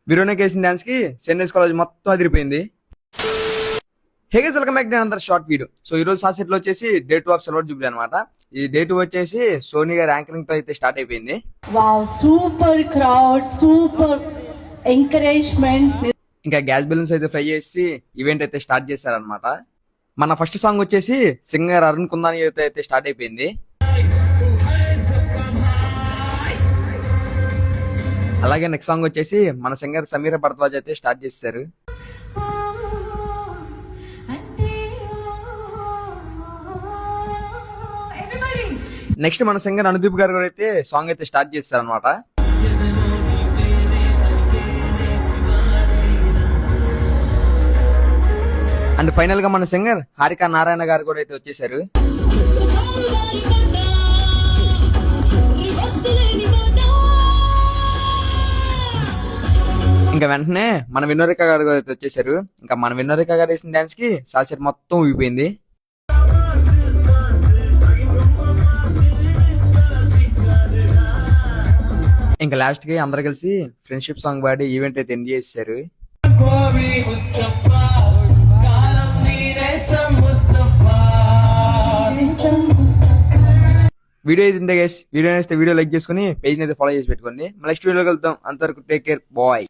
విరోనకి వేసిన డాన్స్ కి Saint Ann's college మొత్తం అదిరిపోయింది. Hey guys, welcome back to another short video. So ఈ రోజు సాసెట్ లో వచ్చేసి డే 2 ఆఫ్ సిల్వర్ జూబ్లీ అనమాట. ఈ డే 2 వచ్చేసి సోనీ గారి యాంకరింగ్ తో అయితే స్టార్ట్ అయిపోయింది. Wow, super crowd, super encouragement. ఇంకా గ్యాస్ బెలూన్స్ అయితే ఫ్రై చేసి ఈవెంట్ అయితే స్టార్ట్ చేశారనమాట. మన ఫస్ట్ సాంగ్ వచ్చేసి సింగర్ అరుణ్ కుందాని అయితే స్టార్ట్ అయిపోయింది. అలాగే నెక్స్ట్ సాంగ్ వచ్చేసి మన సింగర్ సమీర భరద్వాజ్ అయితే స్టార్ట్ చేశారు. నెక్స్ట్ మన సింగర్ అనుదీప్ గారు కూడా అయితే సాంగ్ అయితే స్టార్ట్ చేస్తారు అనమాట. అండ్ ఫైనల్ గా మన సింగర్ హారిక నారాయణ గారు కూడా అయితే వచ్చేసారు. ఇంకా వెంటనే మన వినోరిక గారు కూడా అయితే వచ్చేసారు. ఇంకా మన వినోరిక గారు వేసిన డాన్స్ కి సాసెట్ మొత్తం ఊగిపోయింది. ఇంకా లాస్ట్ కి అందరు కలిసి ఫ్రెండ్షిప్ సాంగ్ పాడి ఈవెంట్ అయితే ఎండ్ చేశారు. వీడియో అయితే ఇంతే గైస్. వీడియో నేస్తే వీడియో లైక్ చేసుకుని పేజ్ అయితే ఫాలో చేసి పెట్టుకోండి. నెక్స్ట్ వీడియోకి వెళ్తాం. అంతవరకు టేక్ కేర్, బాయ్.